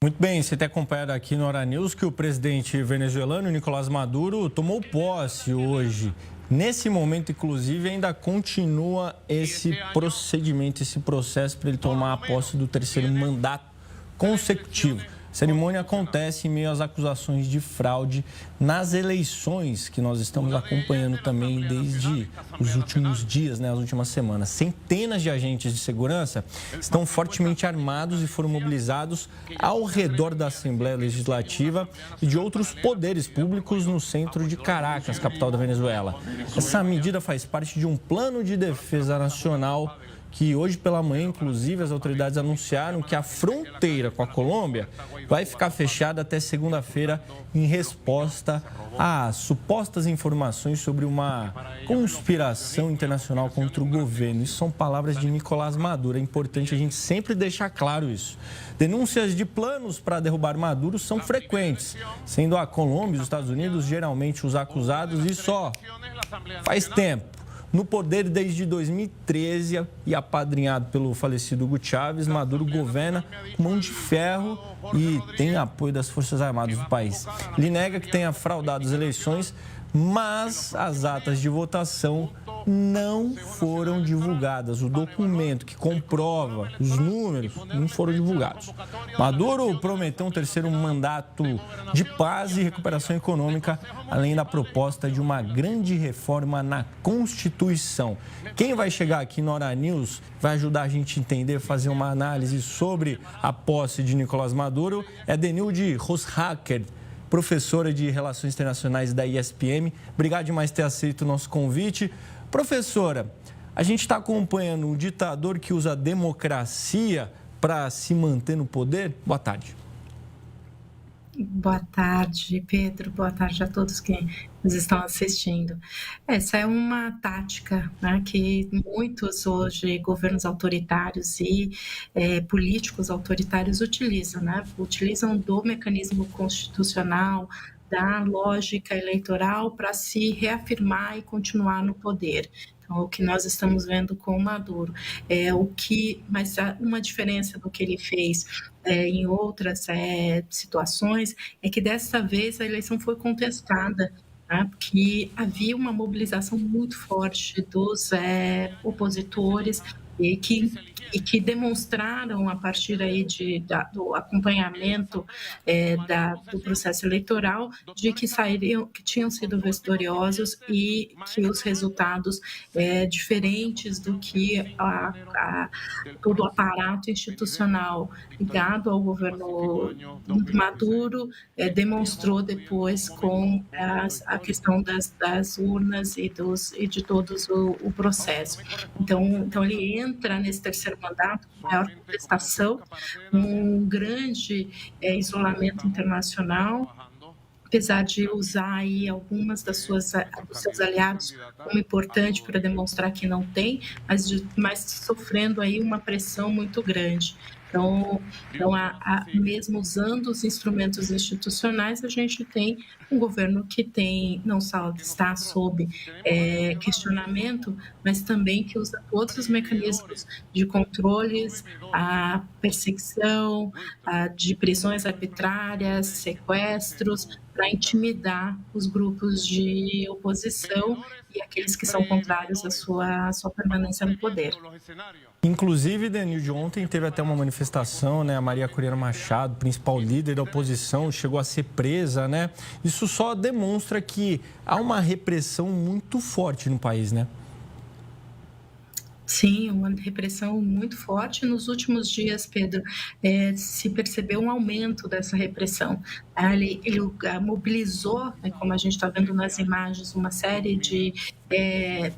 Muito bem, você tem acompanhado aqui no Hora News que o presidente venezuelano Nicolás Maduro tomou posse hoje. Nesse momento, inclusive, ainda continua esse procedimento, esse processo para ele tomar a posse do terceiro mandato consecutivo. A cerimônia acontece em meio às acusações de fraude nas eleições que nós estamos acompanhando também desde os últimos dias, as últimas semanas. Centenas de agentes de segurança estão fortemente armados e foram mobilizados ao redor da Assembleia Legislativa e de outros poderes públicos no centro de Caracas, capital da Venezuela. Essa medida faz parte de um plano de defesa nacional que hoje pela manhã, inclusive, as autoridades anunciaram que a fronteira com a Colômbia vai ficar fechada até segunda-feira em resposta a supostas informações sobre uma conspiração internacional contra o governo. Isso são palavras de Nicolás Maduro. É importante a gente sempre deixar claro isso. Denúncias de planos para derrubar Maduro são frequentes, sendo a Colômbia e os Estados Unidos geralmente os acusados, e só faz tempo. No poder desde 2013 e apadrinhado pelo falecido Hugo Chávez, Maduro governa com mão de ferro e tem apoio das Forças Armadas do país. Ele nega que tenha fraudado as eleições, mas as atas de votação não foram divulgadas. O documento que comprova os números não foram divulgados. Maduro prometeu um terceiro mandato de paz e recuperação econômica, além da proposta de uma grande reforma na Constituição. Quem vai chegar aqui no Hora News vai ajudar a gente a entender, fazer uma análise sobre a posse de Nicolás Maduro é Denilde Roshacker, professora de Relações Internacionais da ESPM. Obrigado demais por ter aceito o nosso convite. Professora, a gente está acompanhando um ditador que usa a democracia para se manter no poder? Boa tarde. Boa tarde, Pedro. Boa tarde a todos que nos estão assistindo. Essa é uma tática, que muitos hoje governos autoritários e políticos autoritários utilizam, utilizam do mecanismo constitucional, da lógica eleitoral para se reafirmar e continuar no poder. Então, o que nós estamos vendo com o Maduro mas uma diferença do que ele fez em outras situações é que dessa vez a eleição foi contestada, porque havia uma mobilização muito forte dos opositores e que demonstraram, a partir aí do acompanhamento do processo eleitoral, de que tinham sido vitoriosos e que os resultados diferentes do que todo o aparato institucional ligado ao governo Maduro demonstrou depois com a questão das urnas e de todos o processo. Então ele entra nesse terceiro mandato com maior contestação, um grande isolamento internacional, apesar de usar aí algumas dos seus aliados como importante para demonstrar que não tem, mas sofrendo aí uma pressão muito grande. Então mesmo usando os instrumentos institucionais, a gente tem um governo que não só está sob questionamento, mas também que usa todos os mecanismos de controles, a perseguição, de prisões arbitrárias, sequestros, para intimidar os grupos de oposição e aqueles que são contrários à sua permanência no poder. Inclusive, Denilde, ontem teve até uma manifestação, a Maria Corina Machado, principal líder da oposição, chegou a ser presa, Isso só demonstra que há uma repressão muito forte no país, Sim, uma repressão muito forte. Nos últimos dias, Pedro, se percebeu um aumento dessa repressão. Ele mobilizou, como a gente está vendo nas imagens, uma série de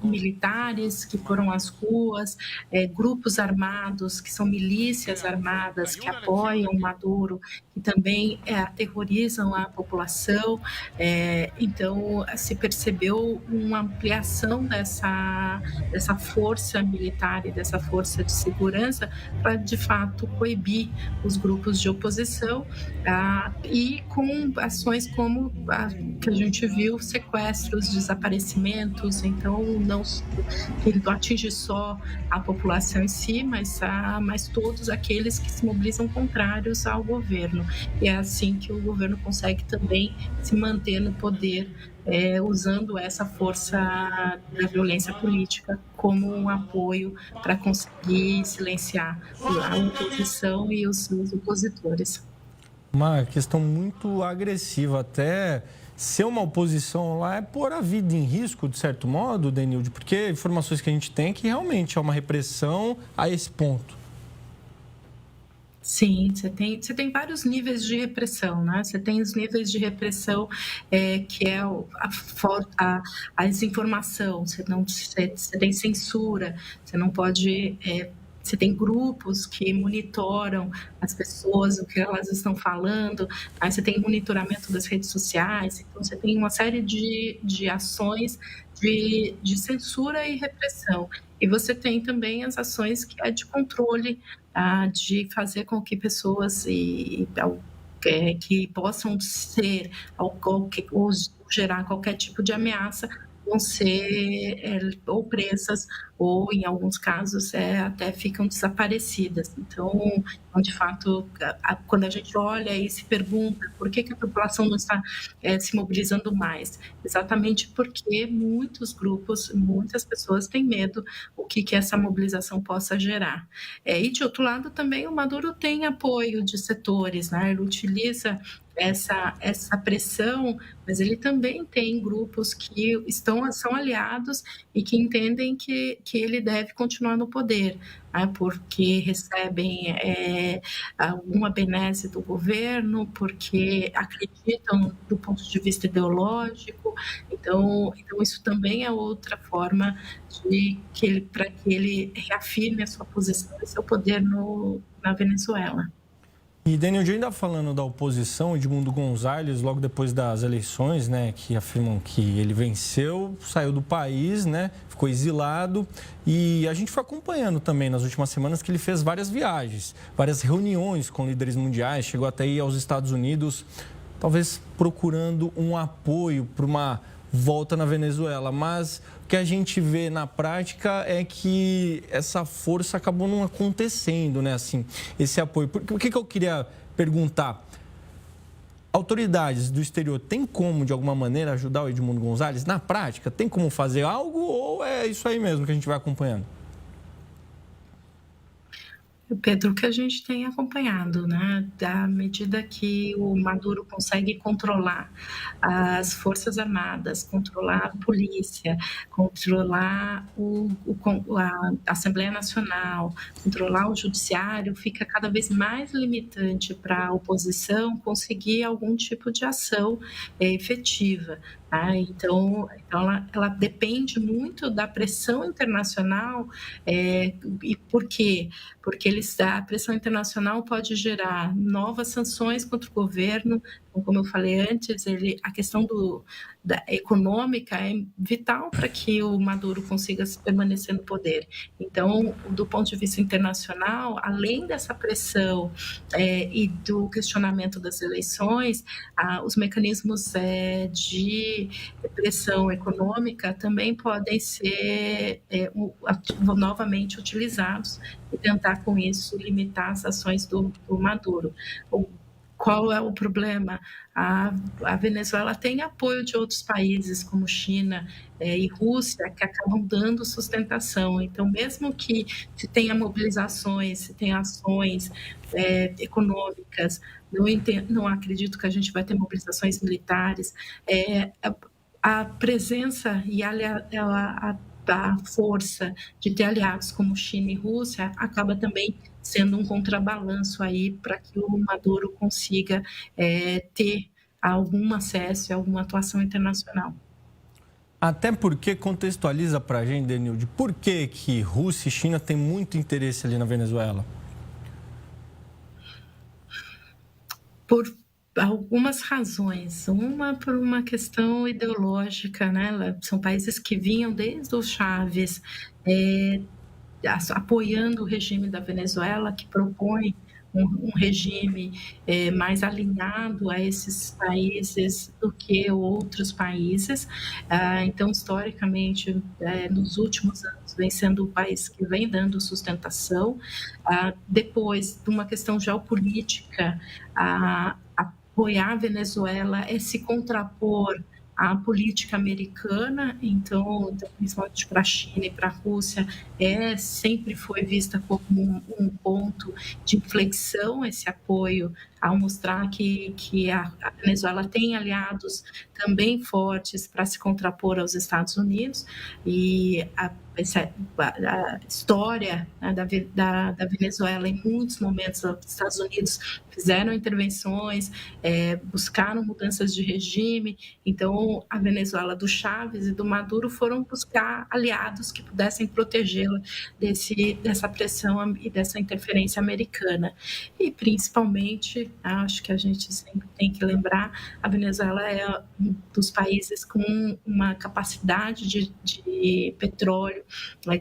militares que foram às ruas, grupos armados, que são milícias armadas, que apoiam Maduro, que também aterrorizam a população. Então, se percebeu uma ampliação dessa força militar e dessa força de segurança para, de fato, coibir os grupos de oposição e com ações como a que a gente viu, sequestros, desaparecimentos, isso. Então, não ele não atinge só a população em si, mas todos aqueles que se mobilizam contrários ao governo. E é assim que o governo consegue também se manter no poder, usando essa força da violência política como um apoio para conseguir silenciar a oposição e os seus opositores. Uma questão muito agressiva, até ser uma oposição lá é pôr a vida em risco, de certo modo, Denilde, porque informações que a gente tem é que realmente é uma repressão a esse ponto. Sim, você tem vários níveis de repressão, né? Você tem os níveis de repressão, que é a desinformação, você tem censura, você não pode. Você tem grupos que monitoram as pessoas, o que elas estão falando, aí você tem monitoramento das redes sociais, então você tem uma série de ações de censura e repressão. E você tem também as ações que é de controle, de fazer com que pessoas que possam ser ou gerar qualquer tipo de ameaça vão ser ou presas ou, em alguns casos, até ficam desaparecidas. Então, de fato, quando a gente olha e se pergunta por que a população não está se mobilizando mais, exatamente porque muitos grupos, muitas pessoas têm medo o que essa mobilização possa gerar. E, de outro lado, também o Maduro tem apoio de setores, né? Ele utiliza essa pressão, mas ele também tem grupos que são aliados e que entendem que ele deve continuar no poder, né, porque recebem alguma benesse do governo, porque acreditam do ponto de vista ideológico. Então isso também é outra forma para que ele reafirme a sua posição e seu poder na Venezuela. E, Daniel, ainda falando da oposição, Edmundo Gonzalez, logo depois das eleições, né, que afirmam que ele venceu, saiu do país, né, ficou exilado. E a gente foi acompanhando também nas últimas semanas que ele fez várias viagens, várias reuniões com líderes mundiais, chegou até ir aos Estados Unidos, talvez procurando um apoio para uma volta na Venezuela. Mas o que a gente vê na prática é que essa força acabou não acontecendo, né? Assim, esse apoio. Por que eu queria perguntar? Autoridades do exterior têm como, de alguma maneira, ajudar o Edmundo Gonzalez? Na prática, tem como fazer algo ou é isso aí mesmo que a gente vai acompanhando? Pedro, o que a gente tem acompanhado, né, à medida que o Maduro consegue controlar as Forças Armadas, controlar a polícia, controlar a Assembleia Nacional, controlar o Judiciário, fica cada vez mais limitante para a oposição conseguir algum tipo de ação efetiva. Tá? Então ela depende muito da pressão internacional. E por quê? Porque a pressão internacional pode gerar novas sanções contra o governo. Então, como eu falei antes, a questão da econômica é vital para que o Maduro consiga permanecer no poder. Então, do ponto de vista internacional, além dessa pressão e do questionamento das eleições, os mecanismos de pressão econômica também podem ser novamente utilizados e tentar, com isso, limitar as ações do Maduro. Qual é o problema? A Venezuela tem apoio de outros países, como China e Rússia, que acabam dando sustentação. Então, mesmo que se tenha mobilizações, se tenha ações econômicas, não acredito que a gente vai ter mobilizações militares. A presença e a força de ter aliados como China e Rússia acaba também sendo um contrabalanço aí para que o Maduro consiga ter algum acesso e alguma atuação internacional. Até porque contextualiza para a gente, Denilde, por que Rússia e China têm muito interesse ali na Venezuela? Por algumas razões. Uma por uma questão ideológica, né? São países que vinham desde o Chávez apoiando o regime da Venezuela, que propõe um regime mais alinhado a esses países do que outros países. Então, historicamente, nos últimos anos, vem sendo o país que vem dando sustentação. Depois, de uma questão geopolítica, apoiar a Venezuela é se contrapor à política americana, então principalmente para a China e para a Rússia, sempre foi vista como um ponto de inflexão esse apoio, ao mostrar que a Venezuela tem aliados também fortes para se contrapor aos Estados Unidos, e a história, né, da Venezuela, em muitos momentos, os Estados Unidos fizeram intervenções, buscaram mudanças de regime. Então, a Venezuela do Chávez e do Maduro foram buscar aliados que pudessem protegê-la dessa pressão e dessa interferência americana. E, principalmente, acho que a gente sempre tem que lembrar, a Venezuela é um dos países com uma capacidade de petróleo,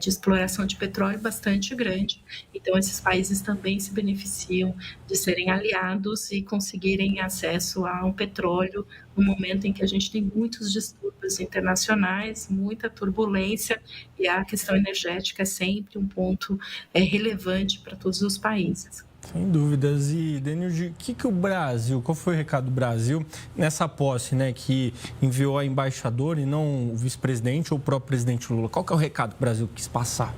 de exploração de petróleo bastante grande. Então, esses países também se beneficiam de serem aliados e conseguirem acesso a um petróleo no momento em que a gente tem muitos distúrbios internacionais, muita turbulência, e a questão energética é sempre um ponto relevante para todos os países. Sem dúvidas. E, Denilde, qual foi o recado do Brasil nessa posse, né, que enviou a embaixadora e não o vice-presidente ou o próprio presidente Lula? Qual que é o recado que o Brasil quis passar?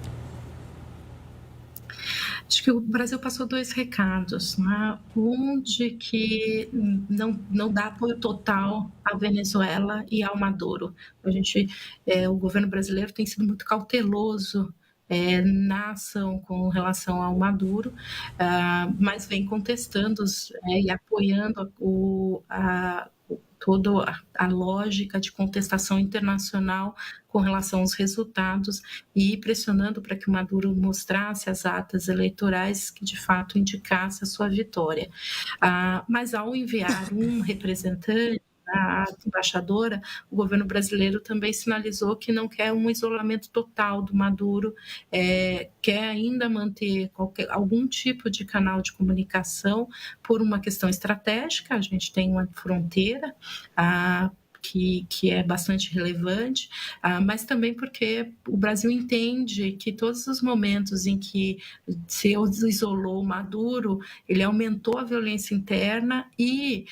Acho que o Brasil passou 2 recados, né? Um de que não dá apoio total à Venezuela e ao Maduro. O governo brasileiro tem sido muito cauteloso na ação com relação ao Maduro, mas vem contestando e apoiando toda a lógica de contestação internacional com relação aos resultados e pressionando para que o Maduro mostrasse as atas eleitorais que de fato indicasse a sua vitória. Mas ao enviar um representante, a embaixadora, o governo brasileiro também sinalizou que não quer um isolamento total do Maduro, quer ainda manter algum tipo de canal de comunicação por uma questão estratégica. A gente tem uma fronteira que é bastante relevante, mas também porque o Brasil entende que todos os momentos em que se isolou o Maduro, ele aumentou a violência interna e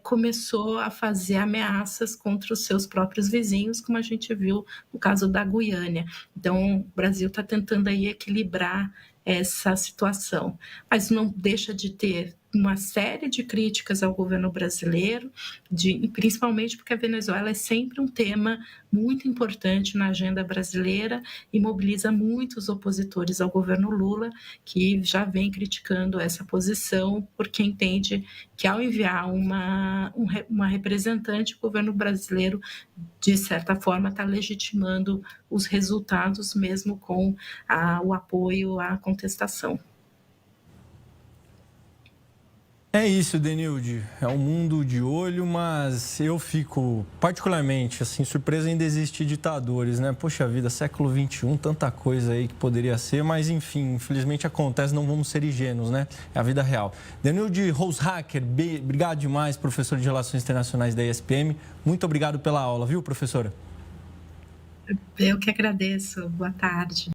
começou a fazer ameaças contra os seus próprios vizinhos, como a gente viu no caso da Guiânia. Então, o Brasil está tentando aí equilibrar essa situação, mas não deixa de ter uma série de críticas ao governo brasileiro, principalmente porque a Venezuela é sempre um tema muito importante na agenda brasileira e mobiliza muitos opositores ao governo Lula, que já vem criticando essa posição, porque entende que ao enviar uma representante, o governo brasileiro, de certa forma, está legitimando os resultados, mesmo com o apoio à contestação. É isso, Denilde. É um mundo de olho, mas eu fico particularmente assim surpreso em ainda existir ditadores, né? Poxa vida, século XXI, tanta coisa aí que poderia ser, mas enfim, infelizmente acontece, não vamos ser ingênuos, né? É a vida real. Denilde Roushacker, obrigado demais, professor de Relações Internacionais da ESPM. Muito obrigado pela aula, viu, professora? Eu que agradeço. Boa tarde.